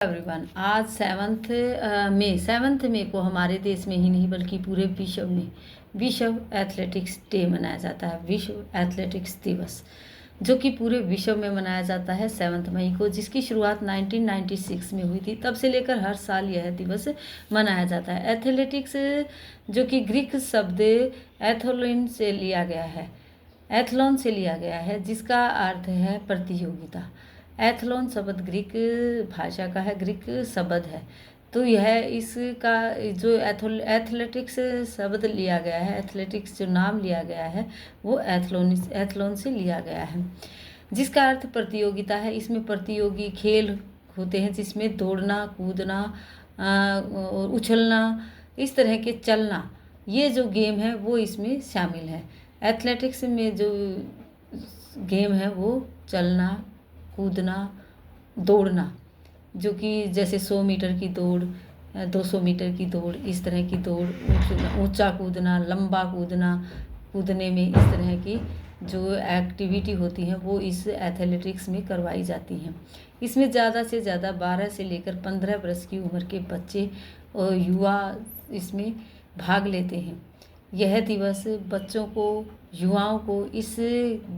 Everyone, आज 7 मई को हमारे देश में ही नहीं बल्कि पूरे विश्व में विश्व एथलेटिक्स डे मनाया जाता है। विश्व एथलेटिक्स दिवस जो कि पूरे विश्व में मनाया जाता है 7 मई को, जिसकी शुरुआत 1996 में हुई थी। तब से लेकर हर साल यह दिवस मनाया जाता है। एथलेटिक्स जो कि ग्रीक शब्द एथोलिन से लिया गया है, एथलॉन से लिया गया है, जिसका अर्थ है प्रतियोगिता। एथलॉन शब्द ग्रीक भाषा का है, ग्रीक शब्द है। तो यह इसका जो एथलेटिक्स शब्द लिया गया है, एथलेटिक्स जो नाम लिया गया है वो एथलॉन से लिया गया है, जिसका अर्थ प्रतियोगिता है। इसमें प्रतियोगी खेल होते हैं जिसमें दौड़ना, कूदना और उछलना, इस तरह के चलना, ये जो गेम है वो इसमें शामिल है। एथलेटिक्स में जो गेम है वो चलना, कूदना, दौड़ना, जो कि जैसे 100 मीटर की दौड़, 200 मीटर की दौड़, इस तरह की दौड़, ऊंचा कूदना, लंबा कूदना, कूदने में इस तरह की जो एक्टिविटी होती हैं वो इस एथलेटिक्स में करवाई जाती हैं। इसमें ज़्यादा से ज़्यादा 12 से लेकर 15 वर्ष की उम्र के बच्चे और युवा इसमें भाग लेते हैं। यह दिवस बच्चों को, युवाओं को इस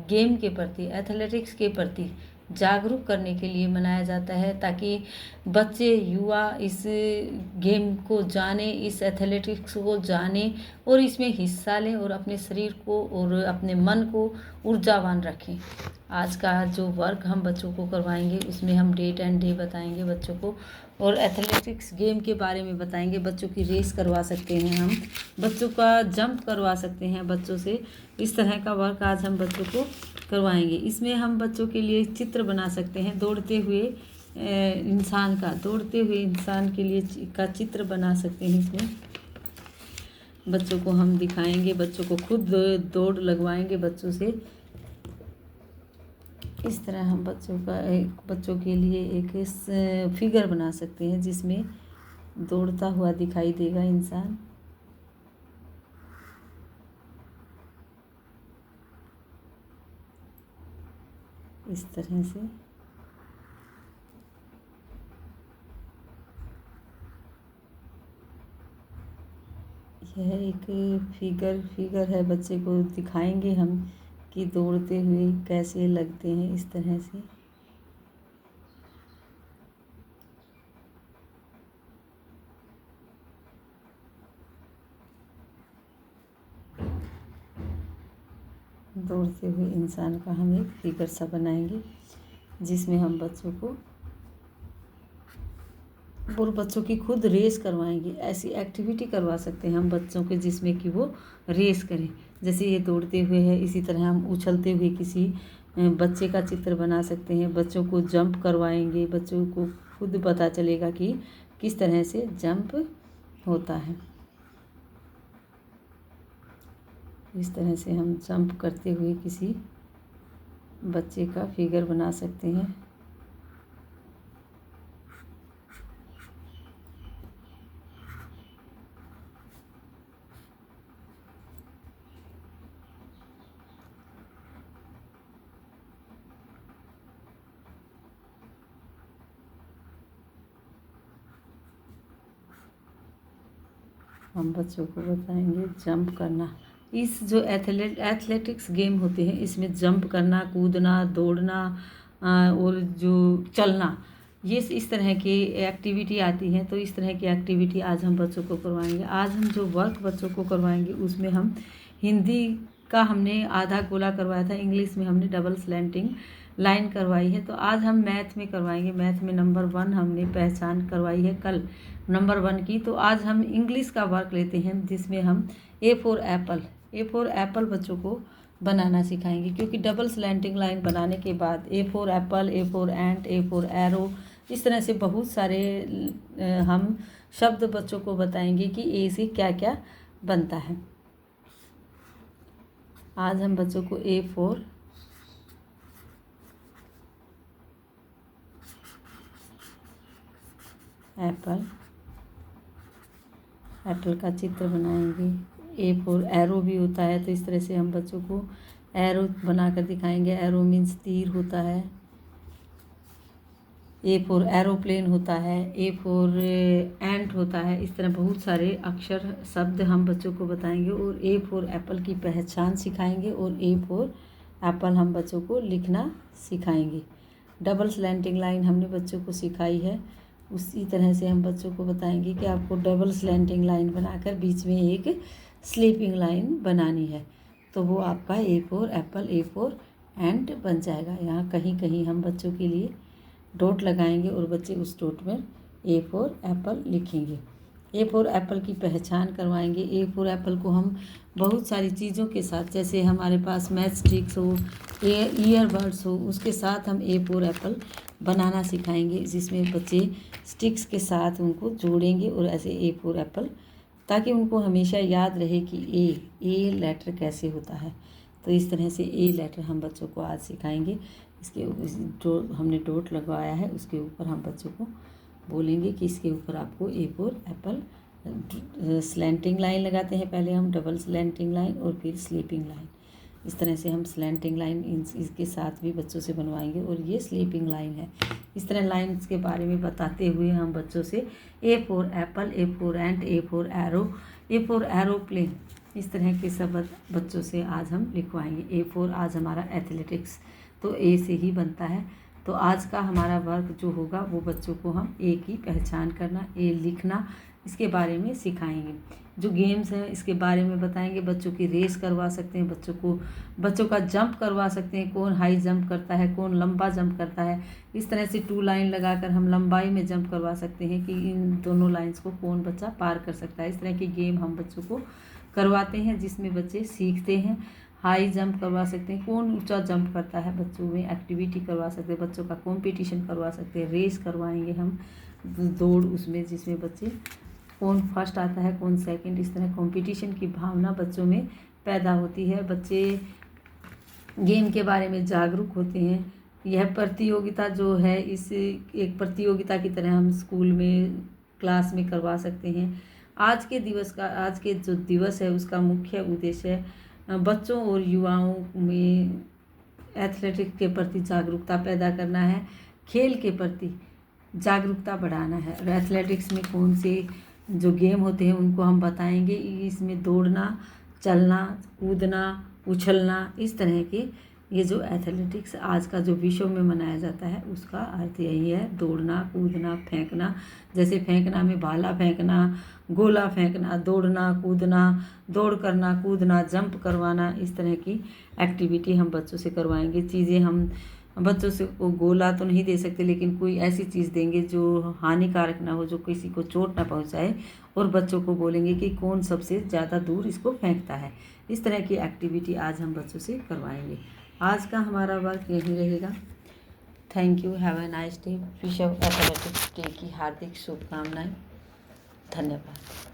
गेम के प्रति, एथलेटिक्स के प्रति जागरूक करने के लिए मनाया जाता है, ताकि बच्चे, युवा इस गेम को जाने, इस एथलेटिक्स को जाने और इसमें हिस्सा लें और अपने शरीर को और अपने मन को ऊर्जावान रखें। आज का जो वर्क हम बच्चों को करवाएंगे उसमें हम डेट एंड डे बताएंगे बच्चों को, और एथलेटिक्स गेम के बारे में बताएंगे। बच्चों की रेस करवा सकते हैं हम, बच्चों का जंप करवा सकते हैं बच्चों से। इस तरह का वर्क आज हम बच्चों को करवाएंगे। इसमें हम बच्चों के लिए चित्र बना सकते हैं, दौड़ते हुए इंसान के लिए का चित्र बना सकते हैं। इसमें बच्चों को हम दिखाएंगे, बच्चों को खुद दौड़ लगवाएंगे बच्चों से। इस तरह हम बच्चों के लिए एक फिगर बना सकते हैं जिसमें दौड़ता हुआ दिखाई देगा इंसान। इस तरह से यह एक फिगर है, बच्चे को दिखाएंगे हम कि दौड़ते हुए कैसे लगते हैं। इस तरह से दौड़ते हुए इंसान का हम एक फिगर सा बनाएंगे, जिसमें हम बच्चों को और बच्चों की खुद रेस करवाएंगे। ऐसी एक्टिविटी करवा सकते हैं हम बच्चों के जिसमें कि वो रेस करें। जैसे ये दौड़ते हुए है, इसी तरह हम उछलते हुए किसी बच्चे का चित्र बना सकते हैं। बच्चों को जंप करवाएंगे, बच्चों को खुद पता चलेगा कि किस तरह से जंप होता है। इस तरह से हम जंप करते हुए किसी बच्चे का फिगर बना सकते हैं। हम बच्चों को बताएंगे जंप करना। इस जो एथलेटिक्स गेम होते हैं इसमें जंप करना, कूदना, दौड़ना और जो चलना, ये इस तरह की एक्टिविटी आती है। तो इस तरह की एक्टिविटी आज हम बच्चों को करवाएंगे। आज हम जो वर्क बच्चों को करवाएंगे उसमें हम हिंदी का हमने आधा गोला करवाया था, इंग्लिश में हमने डबल स्लैंटिंग लाइन करवाई है। तो आज हम मैथ में करवाएंगे। मैथ में नंबर 1 हमने पहचान करवाई है कल, नंबर 1 की। तो आज हम इंग्लिश का वर्क लेते हैं जिसमें हम ए फॉर एप्पल बच्चों को बनाना सिखाएंगे, क्योंकि डबल स्लैंटिंग लाइन बनाने के बाद ए for apple, A for ant, A for aero, इस तरह से बहुत सारे हम शब्द बच्चों को बताएंगे कि ए से क्या क्या बनता है। आज हम बच्चों को ए फॉर एप्पल का चित्र बनाएंगे। ए फॉर एरो भी होता है, तो इस तरह से हम बच्चों को एरो बनाकर दिखाएंगे। एरो मीन्स तीर होता है। ए फॉर एरोप्लेन होता है, ए फॉर एंट होता है। इस तरह बहुत सारे अक्षर शब्द हम बच्चों को बताएंगे और ए फॉर एप्पल की पहचान सिखाएंगे और ए फॉर एप्पल हम बच्चों को लिखना सिखाएंगे। डबल स्लैंटिंग लाइन हमने बच्चों को सिखाई है, उसी तरह से हम बच्चों को बताएंगे कि आपको डबल स्लैंटिंग लाइन बनाकर बीच में एक स्लीपिंग लाइन बनानी है, तो वो आपका A for apple, A for ant बन जाएगा। यहाँ कहीं कहीं हम बच्चों के लिए डॉट लगाएंगे और बच्चे उस डॉट में ए फॉर एप्पल लिखेंगे। ए फॉर एप्पल की पहचान करवाएंगे। ए फॉर एप्पल को हम बहुत सारी चीज़ों के साथ, जैसे हमारे पास मैच स्टिक्स हो, ईयरबड्स हो, उसके साथ हम ए फॉर एप्पल बनाना सिखाएंगे, जिसमें बच्चे स्टिक्स के साथ उनको जोड़ेंगे और ऐसे ए फॉर एप्पल, ताकि उनको हमेशा याद रहे कि ए लेटर कैसे होता है। तो इस तरह से ए लेटर हम बच्चों को आज सिखाएंगे। इसके जो हमने डॉट लगवाया है उसके ऊपर हम बच्चों को बोलेंगे कि इसके ऊपर आपको ए फॉर एप्पल स्लैंटिंग लाइन लगाते हैं, पहले हम डबल स्लैंटिंग लाइन और फिर स्लीपिंग लाइन। इस तरह से हम स्लैंटिंग लाइन इसके साथ भी बच्चों से बनवाएंगे और ये स्लीपिंग लाइन है। इस तरह लाइन्स के बारे में बताते हुए हम बच्चों से ए for apple, A for ant, A for aero, A for aeroplane, इस तरह के सब बच्चों से आज हम लिखवाएंगे। ए फॉर आज हमारा एथलेटिक्स, तो ए से ही बनता है। तो आज का हमारा वर्क जो होगा वो बच्चों को हम ए की पहचान करना, ए लिखना, इसके बारे में सिखाएंगे। जो गेम्स हैं इसके बारे में बताएंगे, बच्चों की रेस करवा सकते हैं, बच्चों का जंप करवा सकते हैं, कौन हाई जंप करता है, कौन लंबा जंप करता है। इस तरह से 2 लाइन लगाकर हम लंबाई में जंप करवा सकते हैं कि इन दोनों लाइंस को कौन बच्चा पार कर सकता है। इस तरह के गेम हम बच्चों को करवाते हैं जिसमें बच्चे सीखते हैं। हाई जंप करवा सकते हैं, कौन ऊंचा जंप करता है, बच्चों में एक्टिविटी करवा सकते हैं, बच्चों का कंपटीशन करवा सकते हैं। रेस करवाएंगे हम, दौड़ उसमें, जिसमें बच्चे कौन फर्स्ट आता है, कौन सेकंड, इस तरह कंपटीशन की भावना बच्चों में पैदा होती है। बच्चे गेम के बारे में जागरूक होते हैं। यह प्रतियोगिता जो है, इस एक प्रतियोगिता की तरह हम स्कूल में, क्लास में करवा सकते हैं। आज के जो दिवस है उसका मुख्य उद्देश्य बच्चों और युवाओं में एथलेटिक्स के प्रति जागरूकता पैदा करना है, खेल के प्रति जागरूकता बढ़ाना है। और एथलेटिक्स में कौन से जो गेम होते हैं उनको हम बताएंगे। इसमें दौड़ना, चलना, कूदना, उछलना, इस तरह के ये जो एथलेटिक्स आज का जो विश्व में मनाया जाता है उसका अर्थ यही है, दौड़ना, कूदना, फेंकना। जैसे फेंकना में भाला फेंकना, गोला फेंकना, दौड़ना, कूदना, दौड़ करना, कूदना, जंप करवाना, इस तरह की एक्टिविटी हम बच्चों से करवाएंगे। चीज़ें हम बच्चों से को गोला तो नहीं दे सकते, लेकिन कोई ऐसी चीज़ देंगे जो हानिकारक ना हो, जो किसी को चोट ना पहुंचाए, और बच्चों को बोलेंगे कि कौन सबसे ज़्यादा दूर इसको फेंकता है। इस तरह की एक्टिविटी आज हम बच्चों से करवाएंगे। आज का हमारा वर्क यही रहेगा। Thank you, have a nice day. विश्व एथलेटिक्स डे की हार्दिक शुभकामनाएं। धन्यवाद।